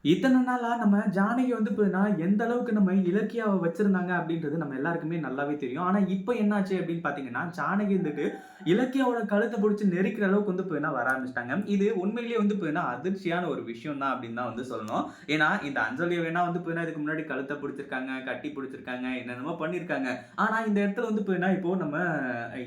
இத்தன நாளா நம்ம ஜானகி வந்து இப்பன்னா, எந்த அளவுக்கு நம்ம இலக்கியாவ வச்சிருந்தாங்க அப்படின்றது நம்ம எல்லாருக்குமே நல்லாவே தெரியும். ஆனா இப்ப என்னாச்சு அப்படின்னு பார்த்தீங்கன்னா, ஜானகி வந்துட்டு இலக்கியாவோட கழுத்த புடிச்சு நெரிக்கிற அளவுக்கு வந்து இப்பன்னா வர ஆரம்பிச்சுட்டாங்க. இது உண்மையிலேயே வந்து இப்பன்னா அதிர்ச்சியான ஒரு விஷயம் தான் அப்படின்னு தான் வந்து சொல்லணும். ஏன்னா இந்த அஞ்சலிய வேணா வந்து இப்பன்னா இதுக்கு முன்னாடி கழுத்த புடிச்சிருக்காங்க, கட்டி புடிச்சிருக்காங்க, என்னென்னமோ பண்ணியிருக்காங்க. ஆனா இந்த இடத்துல வந்து இப்பன்னா இப்போ நம்ம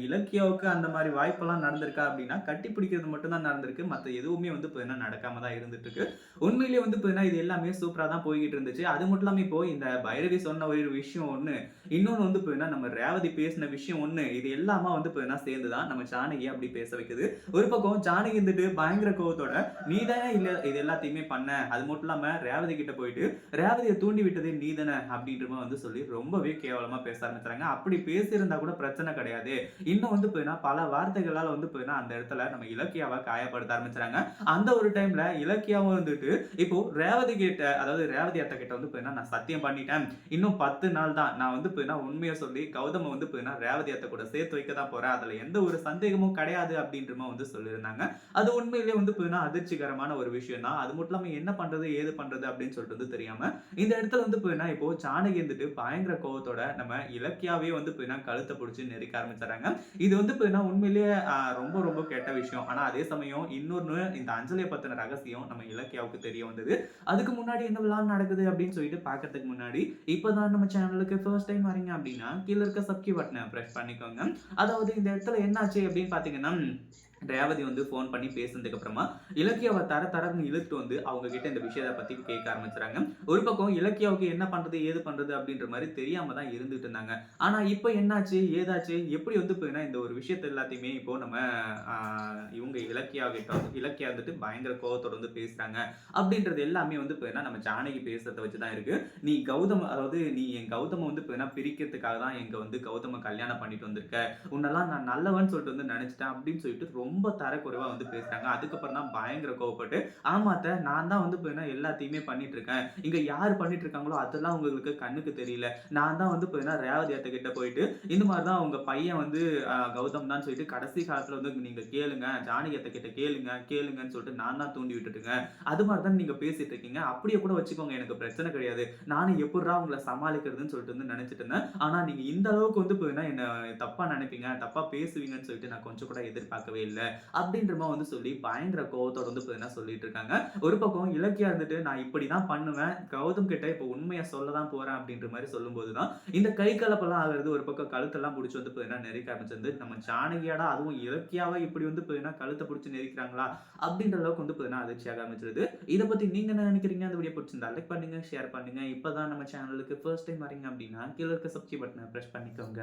இலக்கியாவுக்கு அந்த மாரி வாய்ப்பெல்லாம் நடந்திருக்கா அப்படின்னா, கட்டி பிடிக்கிறது மட்டும் தான் நடந்திருக்கு. மத்த எதுவுமே வந்து இப்பன்னா நடக்காம தான் இருந்துட்டு இருக்கு. உண்மையிலேயே வந்து பார்த்தீங்கன்னா, இது எல்லாமே சூப்பரா தான் போய்க்கிட்டு இருந்துச்சு. அது மட்டும் இல்லாம இப்போ இந்த பைரவி சொன்ன ஒரு விஷயம் ஒண்ணு, இன்னொன்னு வந்து பார்த்தீங்கன்னா, நம்ம ரேவதி பேசின விஷயம் ஒண்ணு. இது எல்லாமே வந்து பார்த்தீங்கன்னா சேர்ந்து தான் நம்ம ஜானகிய அப்படி பேச வைக்குது. ஒரு பக்கம் ஜானகி இருந்துட்டு பயங்கர கோவத்தோட, "நீ தானே இல்ல இது எல்லாத்தையுமே பண்ண. அது மட்டும் இல்லாம ரேவதி கிட்ட போயிட்டு, ரேவதிய தூண்டி விட்டதே நீ தானே" அப்படின்ற மாரி வந்து சொல்லி ரொம்பவே கேவலமா பேச ஆரம்பிச்சுறாங்க. அப்படி பேசியிருந்தா கூட பிரச்சனை கிடையாது. இன்னும் வந்து பார்த்தீங்கன்னா, பல வார்த்தைகளால வந்து பார்த்தீங்கன்னா, அந்த இடத்துல நம்ம இலக்கியாவ காயப்படுத்த ஆரம்பிச்சுறாங்க. அந்த ஒரு டைம்ல இலக்கியாவும் வந்துட்டு இப்போ ரேவதி கிட்ட அதாவது ரேவதி அத்தை கிட்ட வந்து பார்த்தீங்கன்னா, நான் சத்தியம் பண்ணிட்டேன். இன்னும் 10 நாள் தான். நான் வந்து பார்த்தீங்கன்னா, உண்மைய சொல்லி கௌதம வந்து பார்த்தீங்கன்னா, ரேவதி அத்தை கூட சேர்த்து வைக்க தான் போறேன். அதுல எந்த ஒரு சந்தேகமும் கிடையாது அப்படின்ற மாரி வந்து சொல்லியிருந்தாங்க. அது உண்மையிலேயே வந்து பார்த்தீங்கன்னா, அதிர்ச்சிகரமான ஒரு விஷயம் தான். அது மட்டும் இல்லாம என்ன பண்றது, ஏது பண்றது அப்படின்னு சொல்லிட்டு வந்து தெரியாம, இந்த இடத்துல வந்து பார்த்தீங்கன்னா, இப்போ ஜானகி வந்துட்டு பயங்கர கோவத்தோட நம்ம இலக்கியாவே வந்து பார்த்தீங்கன்னா, கழுத்த புடிச்சு நெரிக்க ஆரம்பிச்சுறாங்க. இது வந்து பார்த்தீங்கன்னா, உண்மையிலேயே ரொம்ப ரொம்ப கெட்ட விஷயம். ஆனா அதே சமயம் இன்னொன்னு இந்த அஞ்சலிய பத்தின ரகசியம் நம்ம இலக்கியாவுக்கு தெரிய வந்தது. அதுக்கு முன்னாடி என்ன விழான் நடக்குது அப்படின்னு சொல்லிட்டு பார்க்கறதுக்கு முன்னாடி, இப்பதான் நம்ம சேனலுக்கு ஃபர்ஸ்ட் டைம் வரீங்க அப்படின்னா, கீழ இருக்க சப்ஸ்கிரைப் பட்டன பிரஸ் பண்ணிக்கோங்க. அதாவது இந்த இடத்துல என்னாச்சு அப்படின்னு பார்த்தீங்கன்னா, ரேவதி வந்து ஃபோன் பண்ணி பேசினதுக்கு அப்புறமா, இலக்கியாவ தர தரன்னு இழுத்துட்டு வந்து அவங்க கிட்ட இந்த விஷயத்த பத்தி கேட்க ஆரம்பிச்சுறாங்க. ஒரு பக்கம் இலக்கியாவுக்கு என்ன பண்றது, ஏது பண்றது அப்படின்ற மாரி தெரியாம தான் இருந்துட்டு இருந்தாங்க. ஆனா இப்ப என்னாச்சு, ஏதாச்சு, எப்படி வந்து போயினா இந்த ஒரு விஷயத்த எல்லாத்தையுமே இப்போ நம்ம ஆ இவங்க இலக்கியா கிட்ட வந்து இலக்கியா வந்துட்டு பயங்கர கோவத்தோட வந்து பேசுறாங்க. அப்படின்றது எல்லாமே வந்து பார்த்தீங்கன்னா, நம்ம ஜானகி பேசுறத வச்சு தான் இருக்கு. நீ கௌதம அதாவது நீ என் கௌதம வந்து பார்த்தீங்கன்னா பிரிக்கிறதுக்காக தான் எங்க வந்து கௌதம கல்யாணம் பண்ணிட்டு வந்திருக்க. உன்னெல்லாம் நான் நல்லவன்னு சொல்லிட்டு வந்து நெனச்சுட்டேன் அப்படின்னு சொல்லிட்டு ரொம்ப தரக்குறைவா வந்து பேசுறாங்க. அதுக்கப்புறம் தான் பயங்கர கோவப்பட்டு, ஆமா அத்த நான் தான் வந்து பார்த்தீங்கன்னா எல்லாத்தையுமே பண்ணிட்டு இருக்கேன். இங்க யார் பண்ணிட்டு இருக்காங்களோ அதெல்லாம் உங்களுக்கு கண்ணுக்கு தெரியல. நான் தான் வந்து பார்த்தீங்கன்னா ரேவதி அத்தை கிட்ட போயிட்டு, இந்த மாரி தான் உங்க பையன் வந்து கௌதம் தான் சொல்லிட்டு கடைசி காலத்துல வந்து நீங்க கேளுங்க. ஜானகி அத்தை கிட்ட கேளுங்க, கேளுங்கன்னு சொல்லிட்டு நான் தான் தூண்டி விட்டுட்டேங்க. அது மாரி தான் நீங்க பேசிட்டு இருக்கீங்க. அப்படியே கூட வச்சுக்கோங்க. எனக்கு பிரச்சனை கிடையாது. நானும் எப்புட்றா உங்கள சமாளிக்கிறதுன்னு சொல்லிட்டு வந்து நெனச்சுட்டு இருந்தேன். ஆனா நீங்க இந்த அளவுக்கு வந்து பார்த்தீங்கன்னா, என்ன தப்பா நெனைப்பீங்க, தப்பா பேசுவீங்கன்னு சொல்லிட்டு நான் கொஞ்சம் கூட எதிர்பார்க்கவே இல்ல. அப்படின்ற மாரி வந்து சொல்லி பயங்கர கோவத்தோட வந்து பார்த்தீங்கன்னா சொல்லிட்டு இருக்காங்க. ஒரு பக்கம் இலக்கியா இருந்துட்டு நான் இப்படி தான் பண்ணுவேன். கௌதம் கிட்ட இப்ப உண்மைய சொல்ல தான் போறேன் அப்படின்ற மாரி சொல்லும்போது தான், இந்த கை கலப்பெல்லாம் ஆகுறது ஒரு பக்கம் கழுத்தெல்லாம் புடிச்சு வந்து பார்த்தீங்கன்னா நெரிக்க ஆரம்பிச்சது. நம்ம ஜானகியாடா அதுவும் இலக்கியாவா இப்படி வந்து பார்த்தீங்கன்னா கழுத்த புடிச்சு நெரிக்கிறாங்களா? அப்படின்ற அளவுக்கு வந்து பார்த்தீங்கன்னா அதிர்ச்சியாக ஆரம்பிச்சிருது. இத பத்தி நீங்க என்ன நினைக்கிறீங்க? அந்த வீடியோ பிடிச்சிருந்தா லைக் பண்ணுங்க, ஷேர் பண்ணுங்க. இப்பதான் நம்ம சேனலுக்கு ஃபர்ஸ்ட் டைம் வரீங்க அப்படின்னா, கீழ இருக்க சப்ஸ்கிரைப் பட்டன பிரஸ் பண்ணிக்கோங்க.